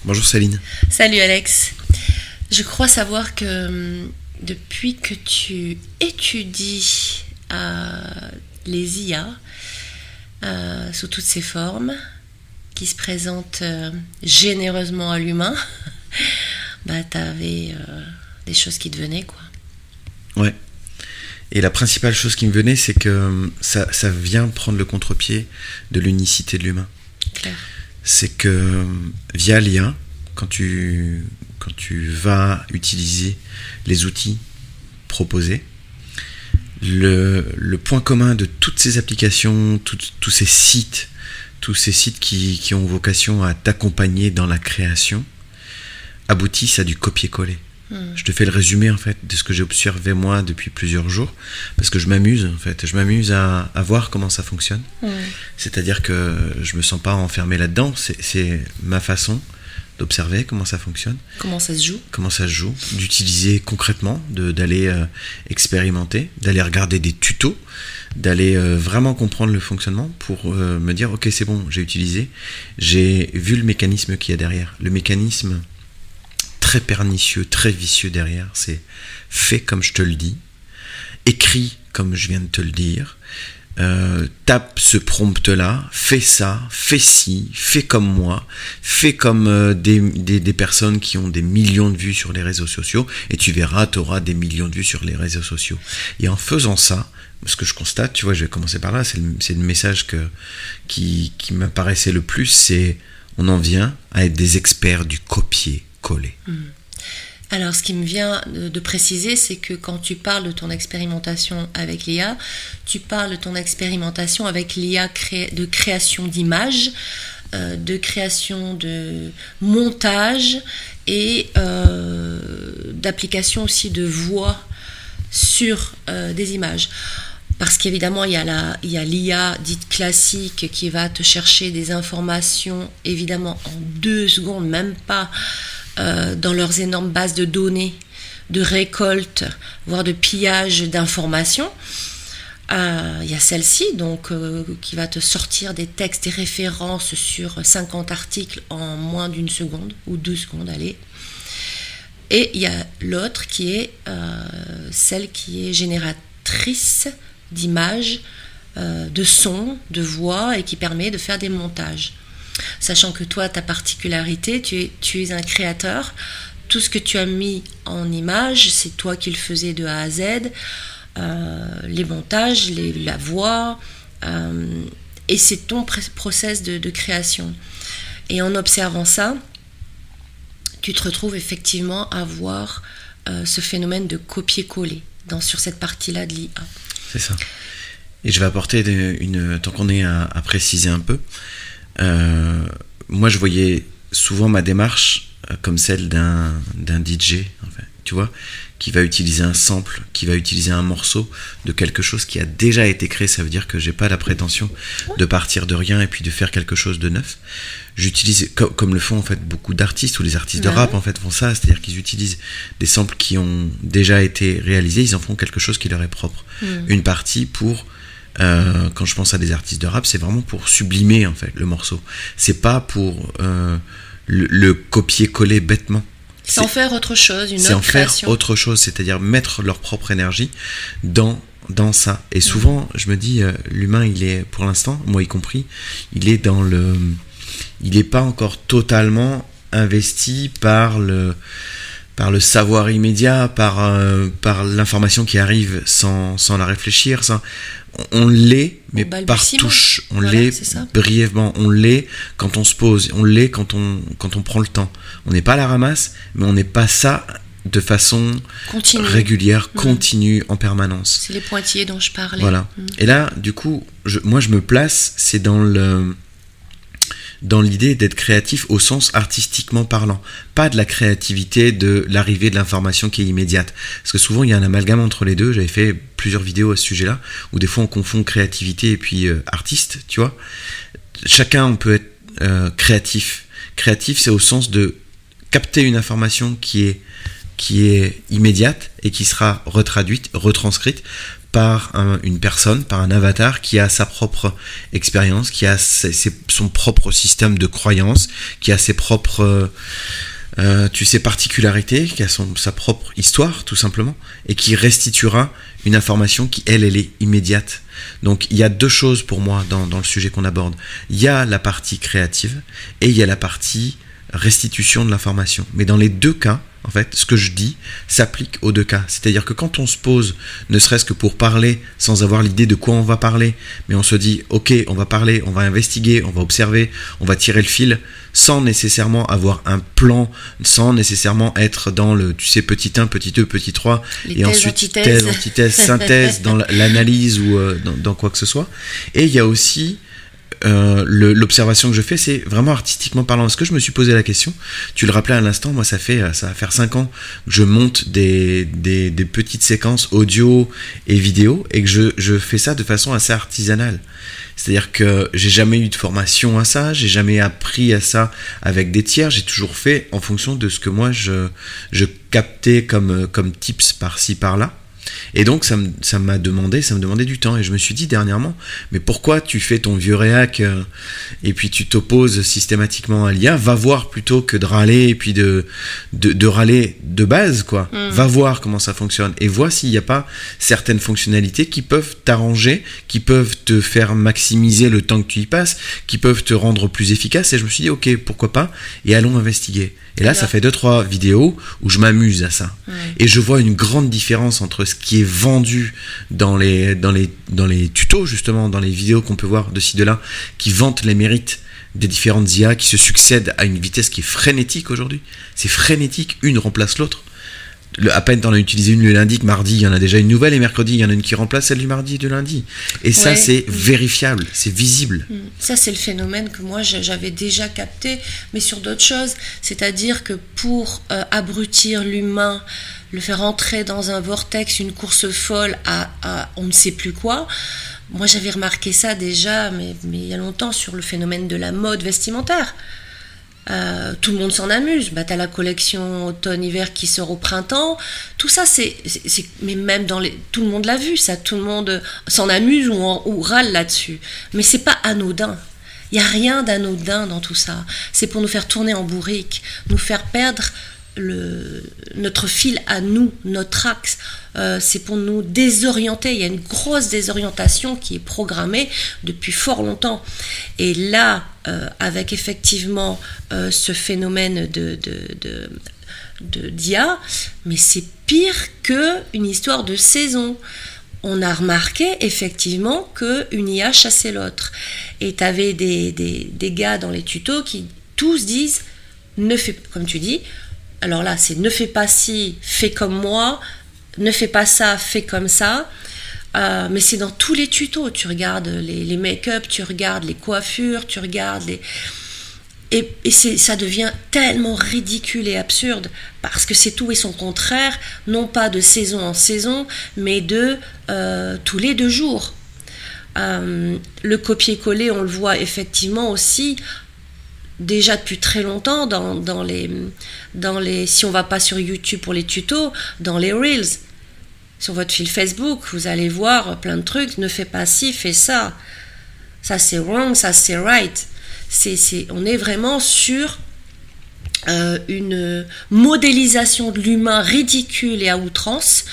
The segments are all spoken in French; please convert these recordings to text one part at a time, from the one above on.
Bonjour Céline. Salut Alex. Je crois savoir que depuis que tu étudies les IA sous toutes ses formes, qui se présentent généreusement à l'humain, tu avais des choses qui te venaient, quoi. Ouais. Et la principale chose qui me venait, c'est que ça vient prendre le contre-pied de l'unicité de l'humain. Claire. C'est que via l'IA, quand tu vas utiliser les outils proposés, le point commun de toutes ces applications, tous ces sites qui ont vocation à t'accompagner dans la création, aboutissent à du copier-coller. Je te fais le résumé en fait de ce que j'ai observé moi depuis plusieurs jours, parce que je m'amuse à voir comment ça fonctionne. C'est-à-dire que je me sens pas enfermé là-dedans, c'est ma façon d'observer comment ça fonctionne, comment ça se joue, d'utiliser concrètement, d'aller expérimenter, d'aller regarder des tutos, d'aller vraiment comprendre le fonctionnement pour me dire ok, c'est bon, j'ai utilisé, j'ai vu le mécanisme qu'il y a derrière, le mécanisme très pernicieux, très vicieux derrière, c'est fais comme je te le dis, écris comme je viens de te le dire, tape ce prompt-là, fais ça, fais ci, fais comme moi, fais comme des personnes qui ont des millions de vues sur les réseaux sociaux, et tu verras, tu auras des millions de vues sur les réseaux sociaux. Et en faisant ça, ce que je constate, tu vois, je vais commencer par là, c'est le message qui m'apparaissait le plus, c'est on en vient à être des experts du copier-coller. Alors, ce qui me vient de préciser, c'est que quand tu parles de ton expérimentation avec l'IA, tu parles de ton expérimentation avec l'IA de création d'images, de création de montage et d'application aussi de voix sur des images. Parce qu'évidemment, il y a l'IA dite classique qui va te chercher des informations, évidemment, en 2 secondes, même pas dans leurs énormes bases de données, de récolte, voire de pillage d'informations. Il y a celle-ci, donc, qui va te sortir des textes et références sur 50 articles en moins d'1 seconde, ou 2 secondes, allez. Et il y a l'autre qui est celle qui est génératrice d'images, de sons, de voix, et qui permet de faire des montages. Sachant que toi, ta particularité, tu es un créateur. Tout ce que tu as mis en image, c'est toi qui le faisais de A à Z. Les montages, la voix, et c'est ton process de création. Et en observant ça, tu te retrouves effectivement à voir ce phénomène de copier-coller sur cette partie-là de l'IA. C'est ça. Et je vais apporter tant qu'on est à préciser un peu, moi je voyais souvent ma démarche comme celle d'un DJ, en fait, tu vois, qui va utiliser un sample, qui va utiliser un morceau de quelque chose qui a déjà été créé. Ça veut dire que j'ai pas la prétention de partir de rien et puis de faire quelque chose de neuf. J'utilise, comme le font en fait beaucoup d'artistes, ou les artistes de rap en fait font ça, c'est-à-dire qu'ils utilisent des samples qui ont déjà été réalisés, ils en font quelque chose qui leur est propre. Une partie pour quand je pense à des artistes de rap, c'est vraiment pour sublimer en fait le morceau. C'est pas pour le copier-coller bêtement. C'est en faire autre chose, c'est en faire autre chose, c'est-à-dire mettre leur propre énergie dans ça. Et souvent, je me dis, l'humain, il est, pour l'instant, moi y compris, il est pas encore totalement investi par le savoir immédiat, par l'information qui arrive sans la réfléchir. On l'est, mais par touche. On l'est brièvement. On l'est quand on se pose. On l'est quand on prend le temps. On n'est pas à la ramasse, mais on n'est pas ça de façon régulière, continue, en permanence. C'est les pointillés dont je parlais. Voilà. Et là, du coup, moi je me place, c'est dans l'idée d'être créatif au sens artistiquement parlant, pas de la créativité de l'arrivée de l'information qui est immédiate, parce que souvent il y a un amalgame entre les deux. J'avais fait plusieurs vidéos à ce sujet-là, où des fois on confond créativité et puis artiste, tu vois. Chacun on peut être créatif, c'est au sens de capter une information qui est immédiate et qui sera retranscrite par une personne, par un avatar qui a sa propre expérience, qui a son propre système de croyances, qui a ses propres particularités, qui a sa propre histoire tout simplement, et qui restituera une information qui elle est immédiate. Donc il y a deux choses pour moi dans le sujet qu'on aborde. Il y a la partie créative et il y a la partie restitution de l'information. Mais dans les deux cas, en fait, ce que je dis s'applique aux deux cas. C'est-à-dire que quand on se pose, ne serait-ce que pour parler, sans avoir l'idée de quoi on va parler, mais on se dit, ok, on va parler, on va investiguer, on va observer, on va tirer le fil, sans nécessairement avoir un plan, sans nécessairement être dans le, tu sais, petit 1, petit 2, petit 3, et ensuite thèse, antithèse, synthèse, dans l'analyse ou dans quoi que ce soit. Et il y a aussi l'observation que je fais, c'est vraiment artistiquement parlant. Est-ce que je me suis posé la question? Tu le rappelais à l'instant, moi ça va faire 5 ans que je monte des petites séquences audio et vidéo, et que je fais ça de façon assez artisanale. C'est-à-dire que j'ai jamais eu de formation à ça, j'ai jamais appris à ça avec des tiers, j'ai toujours fait en fonction de ce que moi je captais comme tips par-ci par-là. Et donc ça me demandait du temps, et je me suis dit dernièrement, mais pourquoi tu fais ton vieux réac et puis tu t'opposes systématiquement à l'IA? Va voir plutôt que de râler, et puis de râler de base, quoi. Va voir comment ça fonctionne et vois s'il n'y a pas certaines fonctionnalités qui peuvent t'arranger, qui peuvent te faire maximiser le temps que tu y passes, qui peuvent te rendre plus efficace. Et je me suis dit ok, pourquoi pas, et allons investiguer. Et là, ça fait 2-3 vidéos où je m'amuse à ça. Et je vois une grande différence entre ce qui est vendu dans les tutos, justement, dans les vidéos qu'on peut voir de ci, de là, qui vantent les mérites des différentes IA, qui se succèdent à une vitesse qui est frénétique aujourd'hui. C'est frénétique, une remplace l'autre. À peine t'en as utilisé une le lundi, que mardi, il y en a déjà une nouvelle, et mercredi, il y en a une qui remplace celle du mardi et du lundi. Et ça, c'est vérifiable, c'est visible. Ça, c'est le phénomène que moi, j'avais déjà capté, mais sur d'autres choses. C'est-à-dire que pour abrutir l'humain, le faire entrer dans un vortex, une course folle à on ne sait plus quoi, moi, j'avais remarqué ça déjà, mais il y a longtemps, sur le phénomène de la mode vestimentaire. Tout le monde s'en amuse. T'as la collection automne-hiver qui sort au printemps. Tout ça, mais même tout le monde l'a vu, ça. Tout le monde s'en amuse ou râle là-dessus. Mais c'est pas anodin. Il n'y a rien d'anodin dans tout ça. C'est pour nous faire tourner en bourrique, nous faire perdre notre fil à nous, notre axe. C'est pour nous désorienter. Il y a une grosse désorientation qui est programmée depuis fort longtemps. Et là, avec effectivement ce phénomène d'IA, mais c'est pire qu'une histoire de saison. On a remarqué effectivement qu'une IA chassait l'autre. Et tu avais des gars dans les tutos qui tous disent, comme tu dis, alors là, c'est ne fais pas ci, fais comme moi, ne fais pas ça, fais comme ça. Mais c'est dans tous les tutos. Tu regardes les make-up, tu regardes les coiffures, tu regardes les... Et ça devient tellement ridicule et absurde, parce que c'est tout et son contraire, non pas de saison en saison, mais de tous les 2 jours. Le copier-coller, on le voit effectivement aussi, déjà depuis très longtemps, dans les si on va pas sur YouTube pour les tutos, dans les Reels. Sur votre fil Facebook, vous allez voir plein de trucs, ne fais pas ci, fais ça. Ça c'est wrong, ça c'est right. On est vraiment sur une modélisation de l'humain ridicule et à outrance,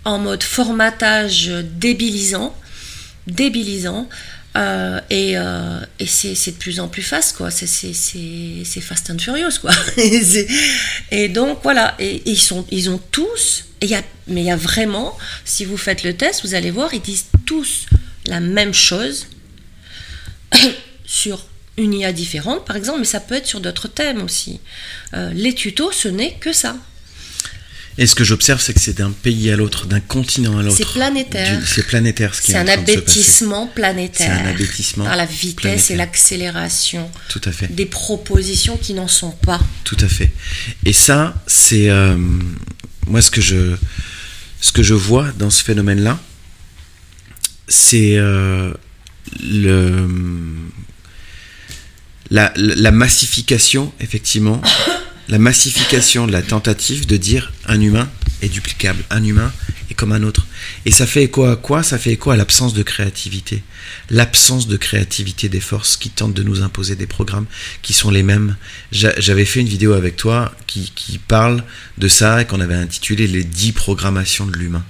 en mode formatage débilisant. Et c'est de plus en plus fast, quoi. C'est Fast and Furious, quoi. Et donc voilà, et ils ont tous, mais il y a vraiment, si vous faites le test, vous allez voir, ils disent tous la même chose sur une IA différente, par exemple, mais ça peut être sur d'autres thèmes aussi. Les tutos, ce n'est que ça. Et ce que j'observe, c'est que c'est d'un pays à l'autre, d'un continent à l'autre. C'est planétaire. C'est planétaire, ce qui est en train de se passer. C'est un abêtissement planétaire. C'est un abêtissement par la vitesse planétaire. Et l'accélération. Tout à fait. Des propositions qui n'en sont pas. Tout à fait. Et ça, c'est... moi, ce que je vois dans ce phénomène-là, c'est la massification, effectivement... La massification de la tentative de dire un humain est duplicable. Un humain est comme un autre. Et ça fait écho à quoi? Ça fait écho à l'absence de créativité. L'absence de créativité des forces qui tentent de nous imposer des programmes qui sont les mêmes. J'avais fait une vidéo avec toi qui parle de ça et qu'on avait intitulé les 10 programmations de l'humain.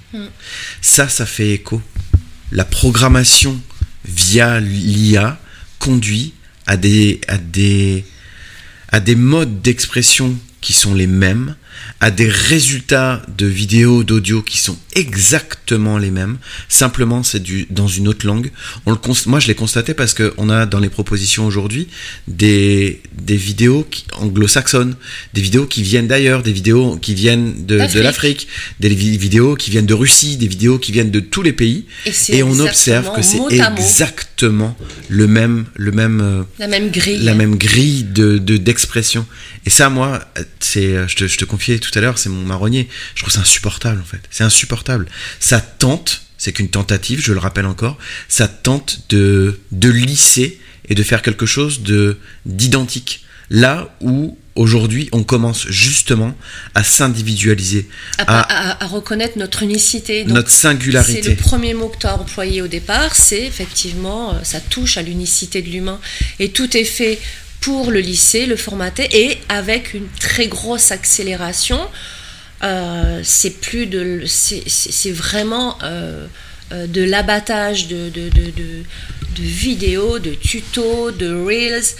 Ça fait écho. La programmation via l'IA conduit à des modes d'expression qui sont les mêmes, à des résultats de vidéos, d'audio qui sont exactement les mêmes, simplement c'est dans une autre langue. Moi je l'ai constaté parce qu'on a dans les propositions aujourd'hui des vidéos anglo-saxonnes, des vidéos qui viennent d'ailleurs, des vidéos qui viennent de l'Afrique, des vidéos qui viennent de Russie, des vidéos qui viennent de tous les pays, et on observe que c'est exactement la même grille d'expression. Et ça, moi, je te confiais tout à l'heure, c'est mon marronnier. Je trouve ça insupportable, en fait. C'est insupportable. Ça tente, c'est qu'une tentative, je le rappelle encore, ça tente de lisser et de faire quelque chose d'identique. Là où, aujourd'hui, on commence justement à s'individualiser. À reconnaître notre unicité. Donc, notre singularité. C'est le premier mot que tu as employé au départ, c'est effectivement, ça touche à l'unicité de l'humain. Et tout est fait pour le lisser, le formater, et avec une très grosse accélération. C'est vraiment de l'abattage de vidéos, de tutos, de reels,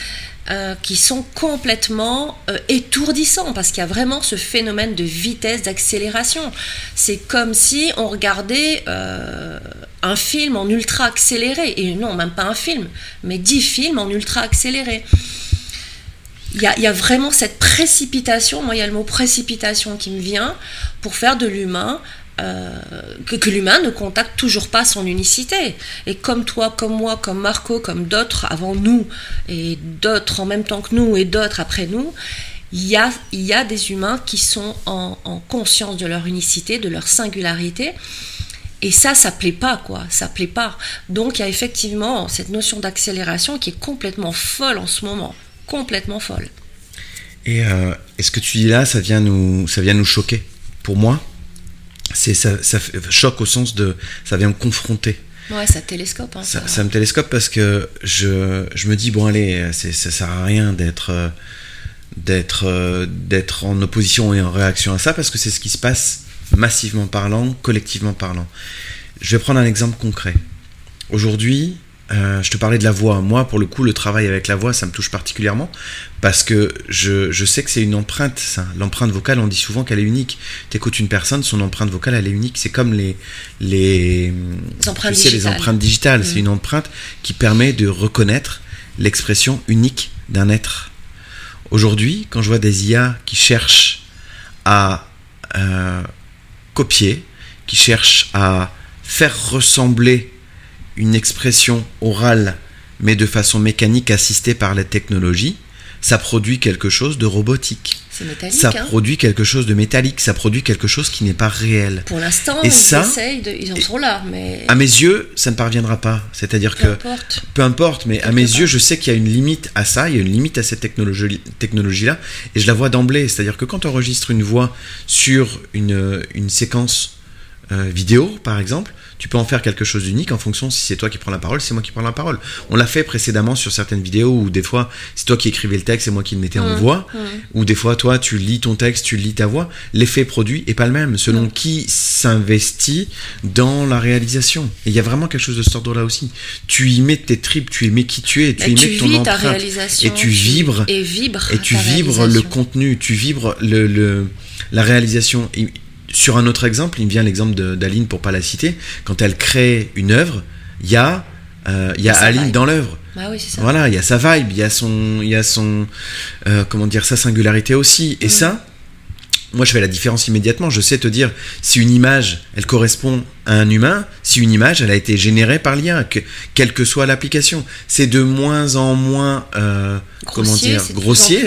qui sont complètement étourdissants, parce qu'il y a vraiment ce phénomène de vitesse, d'accélération. C'est comme si on regardait un film en ultra accéléré, et non, même pas un film, mais 10 films en ultra accéléré. Il y a vraiment cette précipitation, moi il y a le mot précipitation qui me vient, pour faire de l'humain, que l'humain ne contacte toujours pas son unicité. Et comme toi, comme moi, comme Marco, comme d'autres avant nous, et d'autres en même temps que nous, et d'autres après nous, il y a des humains qui sont en conscience de leur unicité, de leur singularité. Et ça plaît pas, quoi. Ça plaît pas. Donc il y a effectivement cette notion d'accélération qui est complètement folle en ce moment. Complètement folle. Et ce que tu dis là, ça vient nous choquer. Pour moi, ça choque au sens de, ça vient me confronter. Ouais, ça télescope. Hein, ça me télescope parce que je me dis, bon allez, ça sert à rien d'être en opposition et en réaction à ça, parce que c'est ce qui se passe massivement parlant, collectivement parlant. Je vais prendre un exemple concret. Aujourd'hui, je te parlais de la voix. Moi, pour le coup, le travail avec la voix, ça me touche particulièrement parce que je sais que c'est une empreinte. Ça. L'empreinte vocale, on dit souvent qu'elle est unique. T'écoutes une personne, son empreinte vocale, elle est unique. C'est comme les empreintes digitales. C'est une empreinte qui permet de reconnaître l'expression unique d'un être. Aujourd'hui, quand je vois des IA qui cherchent à copier, qui cherchent à faire ressembler une expression orale, mais de façon mécanique assistée par la technologie, ça produit quelque chose de robotique. C'est métallique. Ça produit quelque chose de métallique, ça produit quelque chose qui n'est pas réel. Pour l'instant, ils en sont là, mais... À mes yeux, ça ne parviendra pas. C'est-à-dire peu importe, mais à mes yeux, je sais qu'il y a une limite à ça, il y a une limite à cette technologie-là, et je la vois d'emblée. C'est-à-dire que quand on enregistre une voix sur une séquence vidéo, par exemple, tu peux en faire quelque chose d'unique en fonction si c'est toi qui prends la parole, c'est moi qui prends la parole. On l'a fait précédemment sur certaines vidéos où des fois c'est toi qui écrivais le texte et moi qui le mettais en voix, ou des fois toi tu lis ton texte, tu lis ta voix. L'effet produit est pas le même selon qui s'investit dans la réalisation. Et il y a vraiment quelque chose de cet ordre-là aussi. Tu y mets tes tripes, tu y mets qui tu es, tu y mets ton empreinte, et tu vibres le contenu, tu vibres la réalisation. Sur un autre exemple, il me vient l'exemple d'Aline, pour pas la citer. Quand elle crée une œuvre, il y a Aline dans l'œuvre. Ah oui, c'est ça. Voilà, il y a sa vibe, il y a son sa singularité aussi. Et ça, moi je fais la différence immédiatement. Je sais te dire si une image, elle correspond à un humain, si une image, elle a été générée par l'IA, quelle que soit l'application. C'est de moins en moins grossier,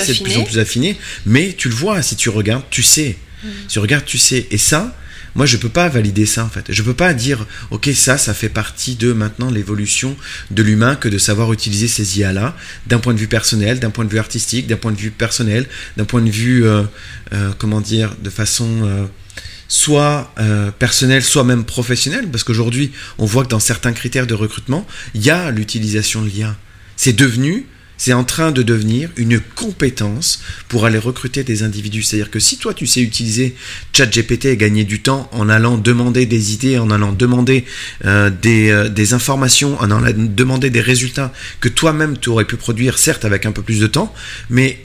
c'est de plus en plus affiné. Mais tu le vois, si tu regardes, tu sais. Si tu regardes, tu sais. Et ça, moi, je peux pas valider ça, en fait. Je peux pas dire, ok, ça fait partie de maintenant l'évolution de l'humain que de savoir utiliser ces IA-là, d'un point de vue personnel, d'un point de vue artistique, d'un point de vue personnel, d'un point de vue, de façon soit personnel, soit même professionnel, parce qu'aujourd'hui, on voit que dans certains critères de recrutement, il y a l'utilisation de l'IA. C'est en train de devenir une compétence pour aller recruter des individus. C'est-à-dire que si toi, tu sais utiliser ChatGPT et gagner du temps en allant demander des idées, en allant demander des informations, en allant demander des résultats que toi-même, tu aurais pu produire, certes avec un peu plus de temps, mais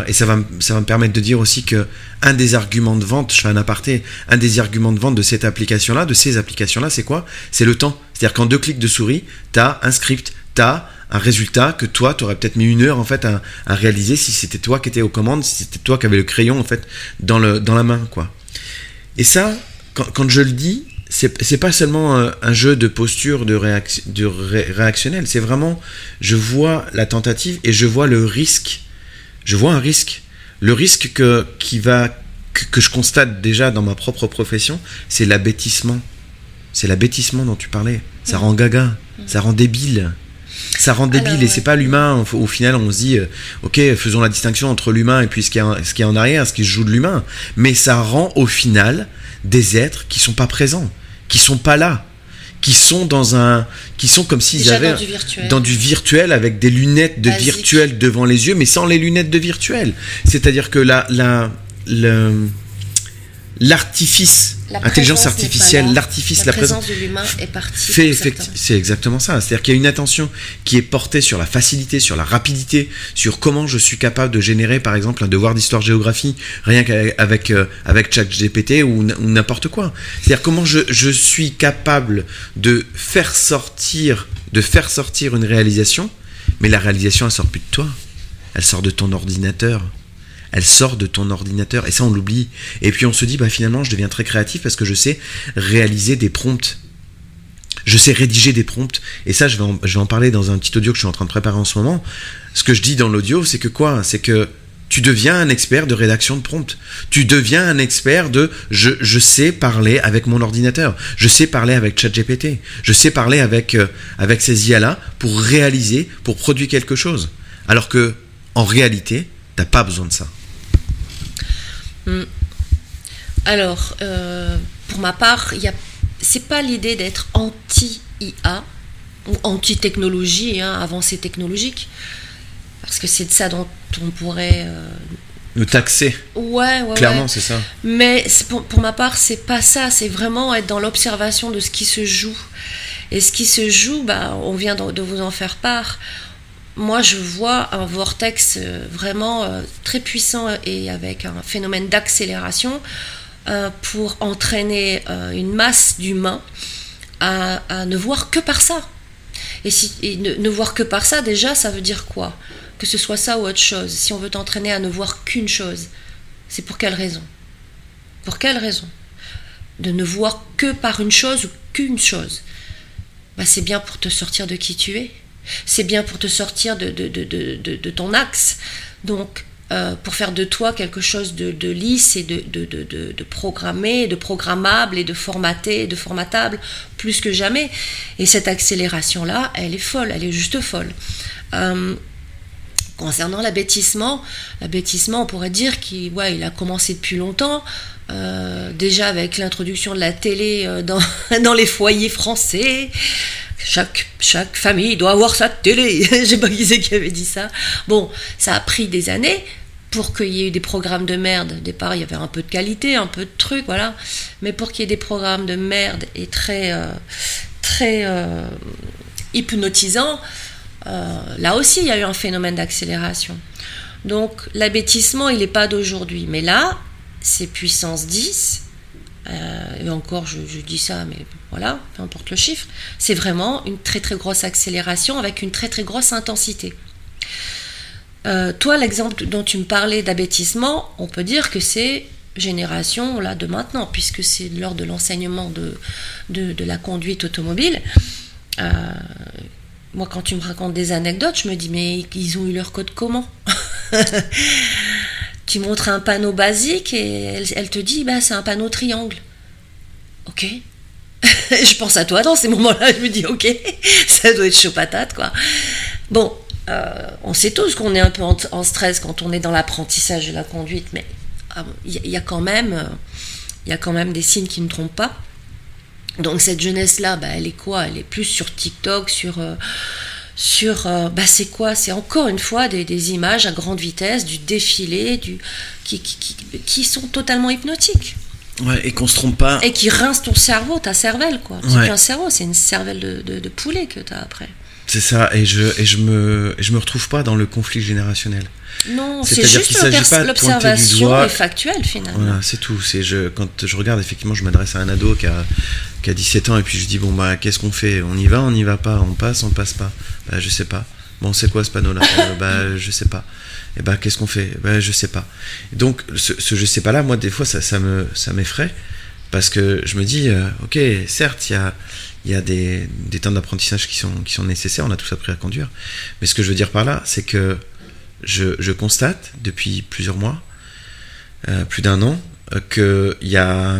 et ça va me permettre de dire aussi que un des arguments de vente, je fais un aparté, un des arguments de vente de cette application-là, de ces applications-là, c'est quoi? C'est le temps. C'est-à-dire qu'en 2 clics de souris, tu as un script, tu as un résultat que toi, tu aurais peut-être mis 1 heure en fait à réaliser si c'était toi qui étais aux commandes, si c'était toi qui avais le crayon en fait dans la main, quoi. Et ça, quand je le dis, c'est pas seulement un jeu de posture réactionnel, c'est vraiment, je vois la tentative et je vois le risque. Je vois un risque. Le risque que je constate déjà dans ma propre profession, c'est l'abêtissement. C'est l'abêtissement dont tu parlais. Ça rend gaga, ça rend débile. Ça rend débile. Alors, et c'est pas l'humain. Au final, on se dit, ok, faisons la distinction entre l'humain et puis ce qui est en arrière, ce qui se joue de l'humain. Mais ça rend au final des êtres qui sont pas présents, qui sont pas là, qui sont comme s'ils déjà avaient dans du virtuel avec des lunettes de basique. Virtuel devant les yeux, mais sans les lunettes de virtuel. C'est-à-dire que l'artifice, l'intelligence artificielle, la présence de l'humain est partie. C'est exactement ça. C'est-à-dire qu'il y a une attention qui est portée sur la facilité, sur la rapidité, sur comment je suis capable de générer, par exemple, un devoir d'histoire-géographie, rien qu'avec ChatGPT ou n'importe quoi. C'est-à-dire comment je suis capable de faire sortir une réalisation, mais la réalisation, elle sort plus de toi. Elle sort de ton ordinateur. Elle sort de ton ordinateur, et ça on l'oublie. Et puis on se dit, finalement je deviens très créatif parce que je sais réaliser des prompts. Je sais rédiger des prompts. Et ça je vais en parler dans un petit audio que je suis en train de préparer en ce moment. Ce que je dis dans l'audio, c'est que quoi ? C'est que tu deviens un expert de rédaction de prompts. Tu deviens un expert de je sais parler avec mon ordinateur. Je sais parler avec ChatGPT. Je sais parler avec ces IA-là pour réaliser, pour produire quelque chose. Alors que en réalité, t'as pas besoin de ça. Alors, pour ma part, c'est pas l'idée d'être anti-IA ou anti-technologie, avancée technologique, parce que c'est de ça dont on pourrait nous taxer. Ouais. Clairement, c'est ça. Mais pour ma part, c'est pas ça. C'est vraiment être dans l'observation de ce qui se joue. Et ce qui se joue, on vient de vous en faire part. Moi, je vois un vortex vraiment très puissant et avec un phénomène d'accélération pour entraîner une masse d'humains à ne voir que par ça. Et ne voir que par ça, déjà, ça veut dire quoi ? Que ce soit ça ou autre chose. Si on veut t'entraîner à ne voir qu'une chose, c'est pour quelle raison ? Pour quelle raison ? De ne voir que par une chose ou qu'une chose. C'est bien pour te sortir de qui tu es. C'est bien pour te sortir de ton axe. Donc, pour faire de toi quelque chose de lisse et de programmé, de programmable et de formaté, de formatable, plus que jamais. Et cette accélération-là, elle est folle, elle est juste folle. Concernant l'abêtissement, on pourrait dire qu'il a commencé depuis longtemps, déjà avec l'introduction de la télé dans les foyers français. Chaque famille doit avoir sa télé. Je sais pas qui c'est qui avait dit ça. Bon, ça a pris des années pour qu'il y ait eu des programmes de merde. Au départ, il y avait un peu de qualité, un peu de trucs, voilà. Mais pour qu'il y ait des programmes de merde et très hypnotisants, là aussi, il y a eu un phénomène d'accélération. Donc, l'abêtissement, il n'est pas d'aujourd'hui. Mais là, c'est puissance 10. Et encore, je dis ça, mais voilà, peu importe le chiffre. C'est vraiment une très très grosse accélération avec une très très grosse intensité. Toi, l'exemple dont tu me parlais d'abêtissement, on peut dire que c'est génération là de maintenant, puisque c'est lors de l'enseignement de la conduite automobile. Moi, quand tu me racontes des anecdotes, je me dis, mais ils ont eu leur code comment ? Tu montres un panneau basique et elle te dit, c'est un panneau triangle. Ok. Je pense à toi dans ces moments-là, je me dis, ok, ça doit être chaud patate, quoi. Bon, on sait tous qu'on est un peu en stress quand on est dans l'apprentissage de la conduite, mais il y a quand même il y a quand même des signes qui ne trompent pas. Donc cette jeunesse-là, elle est quoi? Elle est plus sur TikTok, c'est quoi? C'est encore une fois des images à grande vitesse, du défilé, qui sont totalement hypnotiques. Ouais, et qu'on se trompe pas. Et qui rincent ton cerveau, ta cervelle, quoi. C'est plus un cerveau, c'est une cervelle de poulet que t'as après. C'est ça, et je me retrouve pas dans le conflit générationnel. Non, c'est juste l'observation est factuelle finalement. Voilà, c'est tout. Quand je regarde, effectivement, je m'adresse à un ado qui a 17 ans et puis je dis qu'est-ce qu'on fait? On y va pas, on passe pas. Je sais pas. Bon, c'est quoi ce panneau-là? Je sais pas. Et qu'est-ce qu'on fait? Je sais pas. Et donc, ce je sais pas là, moi, des fois, ça m'effraie parce que je me dis, ok, certes, il y a des temps d'apprentissage qui sont nécessaires, on a tous appris à conduire. Mais ce que je veux dire par là, c'est que je constate depuis plusieurs mois, plus d'un an, qu'il y a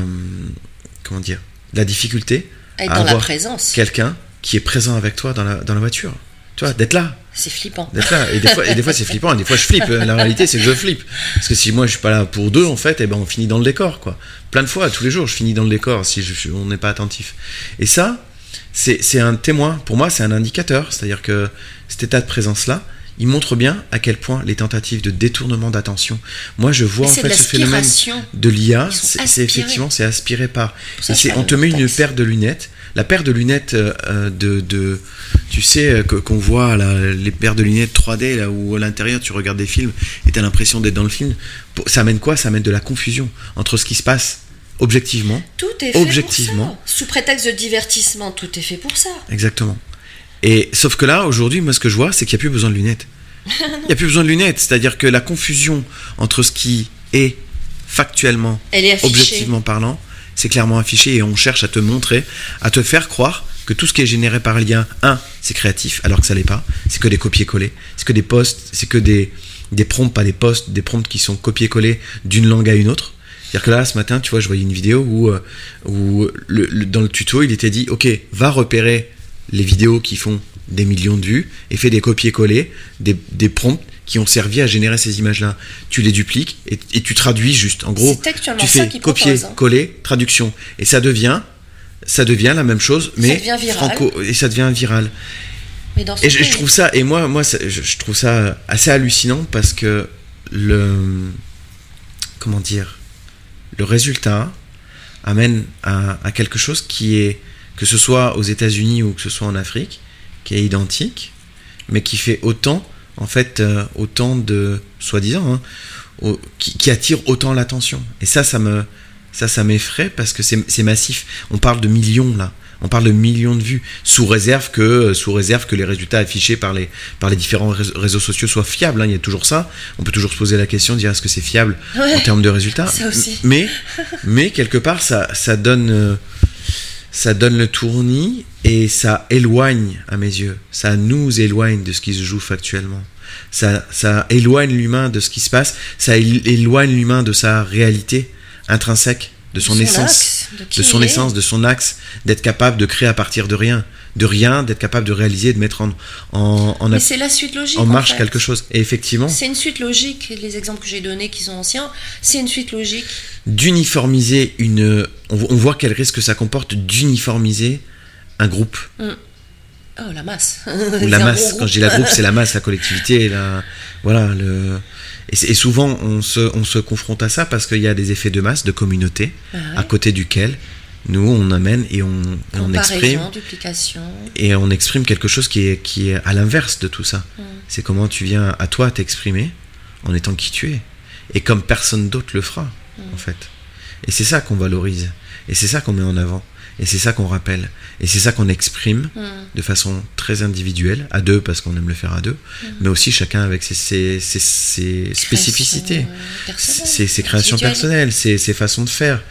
la difficulté à avoir quelqu'un qui est présent avec toi dans la voiture. Tu vois, d'être là. C'est flippant. D'être là. Et des fois c'est flippant, et des fois je flippe. La réalité, c'est que je flippe. Parce que si moi je suis pas là pour deux, en fait, on finit dans le décor, quoi. Plein de fois, tous les jours, je finis dans le décor si on n'est pas attentif. Et ça, c'est un témoin. Pour moi, c'est un indicateur. C'est-à-dire que cet état de présence-là, il montre bien à quel point les tentatives de détournement d'attention. Moi, je vois en fait ce phénomène de l'IA. C'est effectivement, c'est aspiré par. On te met une paire de lunettes. La paire de lunettes tu sais, qu'on voit là, les paires de lunettes 3D là où à l'intérieur tu regardes des films et t'as l'impression d'être dans le film. Ça amène quoi? Ça amène de la confusion entre ce qui se passe objectivement. Tout est fait pour ça. Sous prétexte de divertissement, tout est fait pour ça. Exactement. Et sauf que là, aujourd'hui, moi, ce que je vois, c'est qu'il n'y a plus besoin de lunettes. Il n'y a plus besoin de lunettes. C'est-à-dire que la confusion entre ce qui est factuellement, objectivement parlant, c'est clairement affiché et on cherche à te montrer, à te faire croire que tout ce qui est généré par lien, c'est créatif, alors que ça l'est pas. C'est que des copier-coller. C'est que des posts, c'est que des prompts, pas des posts, des prompts qui sont copier-coller d'une langue à une autre. C'est-à-dire que là, ce matin, tu vois, je voyais une vidéo où dans le tuto, il était dit, ok, va repérer les vidéos qui font des millions de vues et fais des copier-coller, des prompts qui ont servi à générer ces images-là. Tu les dupliques et tu traduis juste. En gros, tu fais copier-coller, traduction. Et ça devient la même chose, mais et ça devient viral. Et je trouve ça, et moi je trouve ça assez hallucinant parce que le résultat amène à quelque chose qui est, que ce soit aux États-Unis ou que ce soit en Afrique, qui est identique, mais qui fait autant de, soi-disant, qui attire autant l'attention. Et ça m'effraie parce que c'est massif. On parle de millions là. On parle de millions de vues, sous réserve que les résultats affichés par les différents réseaux sociaux soient fiables. Il y a toujours ça. On peut toujours se poser la question de dire est-ce que c'est fiable en termes de résultats. Ça aussi. Mais quelque part, ça donne le tournis et ça éloigne, à mes yeux, ça nous éloigne de ce qui se joue factuellement. Ça éloigne l'humain de ce qui se passe, ça éloigne l'humain de sa réalité intrinsèque, de son essence, de son axe, d'être capable de créer à partir de rien, d'être capable de réaliser, de mettre Mais c'est la suite logique, en marche quelque chose. Et effectivement, c'est une suite logique. Les exemples que j'ai donnés qui sont anciens, c'est une suite logique. D'uniformiser on voit quel risque ça comporte d'uniformiser un groupe. Oh, la masse. Ou la masse. Quand je dis la groupe, c'est la masse, la collectivité, Et souvent, on se confronte à ça parce qu'il y a des effets de masse, de communauté, à côté duquel nous, on amène et on exprime. Duplication. Et on exprime quelque chose qui est à l'inverse de tout ça. C'est comment tu viens à toi t'exprimer en étant qui tu es. Et comme personne d'autre le fera, en fait. Et c'est ça qu'on valorise. Et c'est ça qu'on met en avant. Et c'est ça qu'on rappelle. Et c'est ça qu'on exprime de façon très individuelle, à deux, parce qu'on aime le faire à deux, mais aussi chacun avec ses spécificités, ses créations personnelles, ses façons de faire.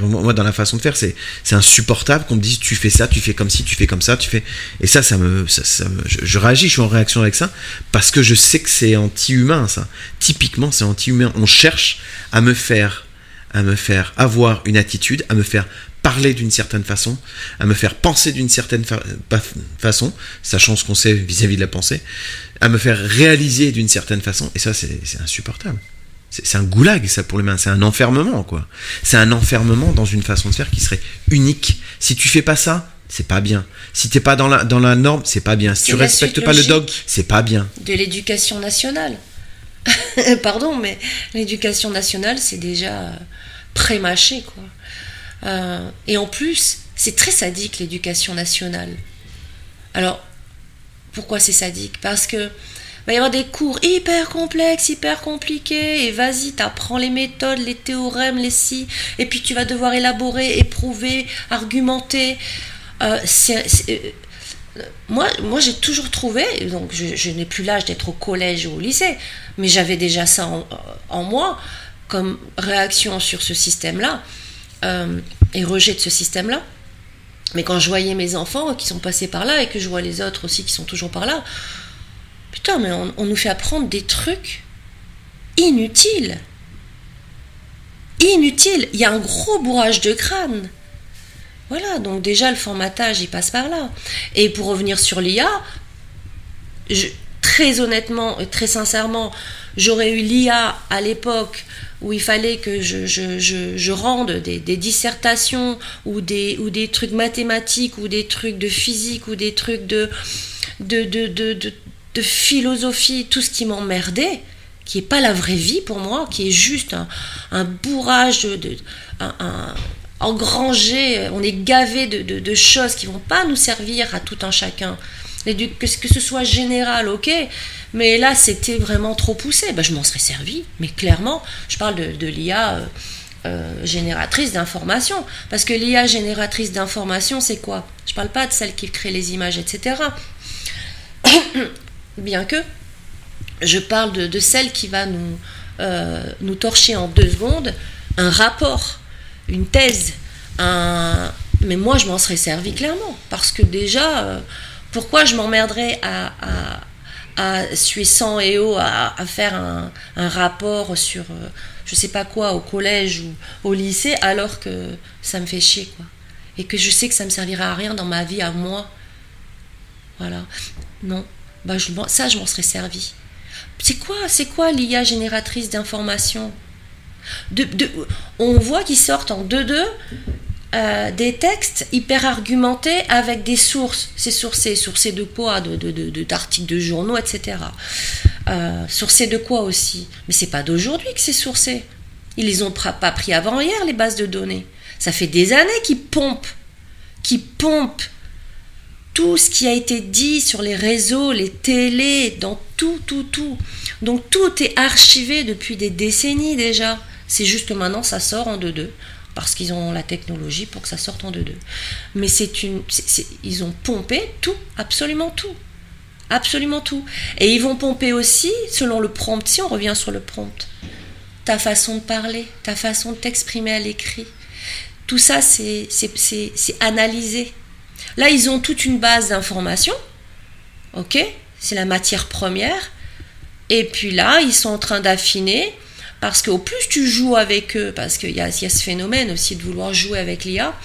Moi, dans la façon de faire, c'est insupportable qu'on me dise tu fais ça, tu fais comme ci, tu fais comme ça, tu fais. Et ça je réagis, je suis en réaction avec ça, parce que je sais que c'est anti-humain, ça. Typiquement, c'est anti-humain. On cherche à me faire avoir une attitude, à me faire parler d'une certaine façon, à me faire penser d'une certaine façon, sachant ce qu'on sait vis-à-vis de la pensée, à me faire réaliser d'une certaine façon, et ça c'est insupportable. C'est un goulag, ça, pour l'humain. C'est un enfermement, quoi. C'est un enfermement dans une façon de faire qui serait unique. Si tu fais pas ça, c'est pas bien. Si t'es pas dans la norme, c'est pas bien. Si tu respectes pas le dogme, c'est pas bien. De l'éducation nationale. Pardon, mais l'éducation nationale, c'est déjà pré-mâché, quoi. Et en plus, c'est très sadique, l'éducation nationale. Alors, pourquoi c'est sadique? Parce que il va y avoir des cours hyper complexes, hyper compliqués, et vas-y, t'apprends les méthodes, les théorèmes, les si, et puis tu vas devoir élaborer, éprouver, argumenter. Moi, j'ai toujours trouvé, donc je n'ai plus l'âge d'être au collège ou au lycée, mais j'avais déjà ça en moi, comme réaction sur ce système-là, et rejet de ce système-là. Mais quand je voyais mes enfants qui sont passés par là, et que je vois les autres aussi qui sont toujours par là, putain, mais on nous fait apprendre des trucs inutiles. Inutiles. Il y a un gros bourrage de crâne. Voilà, donc déjà le formatage, il passe par là. Et pour revenir sur l'IA, très honnêtement et très sincèrement, j'aurais eu l'IA à l'époque où il fallait que je rende des dissertations ou des trucs mathématiques ou des trucs de physique ou des trucs de philosophie, tout ce qui m'emmerdait, qui n'est pas la vraie vie pour moi, qui est juste un bourrage, engrangé, on est gavé de choses qui ne vont pas nous servir à tout un chacun. Que ce soit général, ok, mais là c'était vraiment trop poussé. Je m'en serais servi, mais clairement, je parle de l'IA génératrice d'informations, parce que l'IA génératrice d'informations, c'est quoi? Je parle pas de celle qui crée les images, etc. Bien que je parle de celle qui va nous torcher en 2 secondes un rapport, une thèse, mais moi je m'en serais servi clairement, parce que déjà, pourquoi je m'emmerderais à suer sang et eau à faire un rapport sur je sais pas quoi au collège ou au lycée, alors que ça me fait chier, quoi, et que je sais que ça me servira à rien dans ma vie à moi. Voilà. Non, ça je m'en serais servi. C'est quoi l'IA génératrice d'informations? On voit qu'ils sortent en 2-2 des textes hyper argumentés avec des sources. C'est sourcé de quoi? D'articles de journaux, etc. Sourcé de quoi aussi? Mais c'est pas d'aujourd'hui que c'est sourcé. Ils les ont pas pris avant-hier, les bases de données. Ça fait des années qu'ils pompent tout ce qui a été dit sur les réseaux, les télés, dans tout. Donc tout est archivé depuis des décennies déjà. C'est juste que maintenant ça sort en 2-2, parce qu'ils ont la technologie pour que ça sorte en 2-2. Mais ils ont pompé tout, absolument tout. Absolument tout. Et ils vont pomper aussi, selon le prompt, si on revient sur le prompt, ta façon de parler, ta façon de t'exprimer à l'écrit. Tout ça, c'est analysé. Là, ils ont toute une base d'informations, ok, c'est la matière première, et puis là, ils sont en train d'affiner, parce qu'au plus tu joues avec eux, parce qu'il y a ce phénomène aussi de vouloir jouer avec l'IA,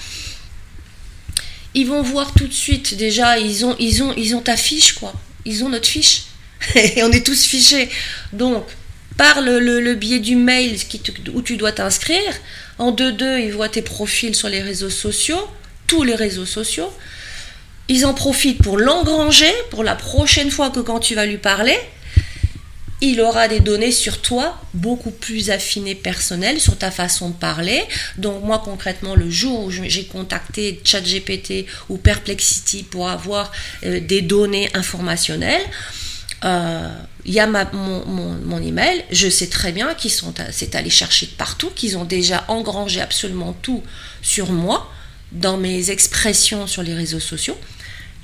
ils vont voir tout de suite, déjà, ils ont ta fiche, quoi, ils ont notre fiche, et on est tous fichés, donc, par le biais du mail où tu dois t'inscrire, en 2-2, ils voient tes profils sur les réseaux sociaux, tous les réseaux sociaux, ils en profitent pour l'engranger, pour la prochaine fois que quand tu vas lui parler, il aura des données sur toi, beaucoup plus affinées, personnelles, sur ta façon de parler. Donc moi concrètement, le jour où j'ai contacté ChatGPT ou Perplexity pour avoir des données informationnelles, il y a mon email, je sais très bien c'est allé chercher de partout, qu'ils ont déjà engrangé absolument tout sur moi, dans mes expressions sur les réseaux sociaux,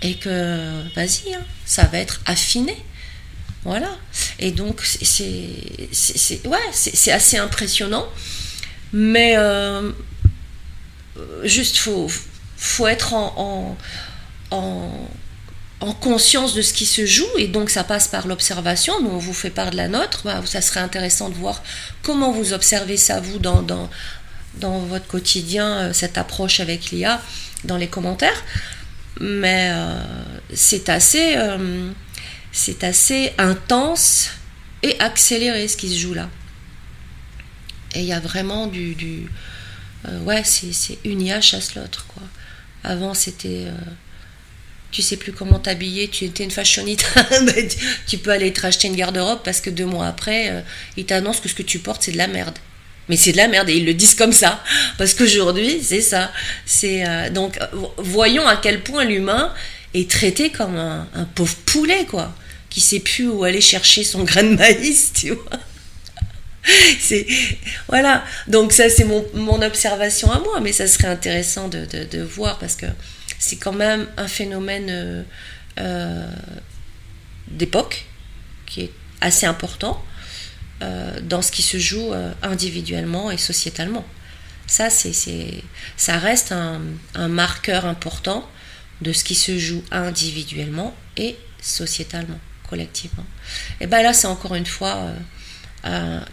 et que vas-y, ça va être affiné, voilà. Et donc c'est assez impressionnant, mais juste faut être en conscience de ce qui se joue, et donc ça passe par l'observation. Nous on vous fait part de la nôtre, ça serait intéressant de voir comment vous observez ça vous dans votre quotidien, cette approche avec l'IA, dans les commentaires. Mais c'est assez intense et accéléré ce qui se joue là. Et il y a vraiment ouais, c'est une IA chasse l'autre, quoi. Avant, c'était... tu sais plus comment t'habiller, tu étais une fashionista, tu peux aller te racheter une garde-robe parce que 2 mois après, ils t'annoncent que ce que tu portes, c'est de la merde. Mais c'est de la merde et ils le disent comme ça. Parce qu'aujourd'hui, c'est ça. Donc, voyons à quel point l'humain est traité comme un pauvre poulet, quoi. Qui sait plus où aller chercher son grain de maïs, tu vois. Voilà. Donc ça, c'est mon observation à moi. Mais ça serait intéressant de voir parce que c'est quand même un phénomène d'époque qui est assez important. Dans ce qui se joue individuellement et sociétalement. Ça reste un marqueur important de ce qui se joue individuellement et sociétalement, collectivement. Et bien là, c'est encore une fois,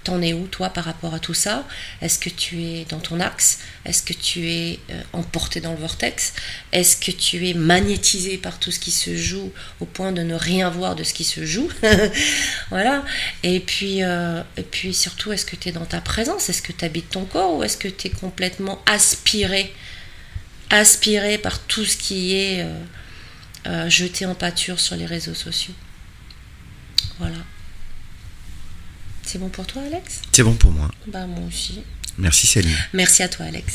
t'en es où, toi, par rapport à tout ça? Est-ce que tu es dans ton axe? Est-ce que tu es emporté dans le vortex? Est-ce que tu es magnétisé par tout ce qui se joue au point de ne rien voir de ce qui se joue? Voilà. Et puis surtout, est-ce que tu es dans ta présence? Est-ce que tu habites ton corps? Ou est-ce que tu es complètement aspiré par tout ce qui est jeté en pâture sur les réseaux sociaux? Voilà. C'est bon pour toi, Alex? C'est bon pour moi. Bah, moi aussi. Merci Céline. Merci à toi, Alex.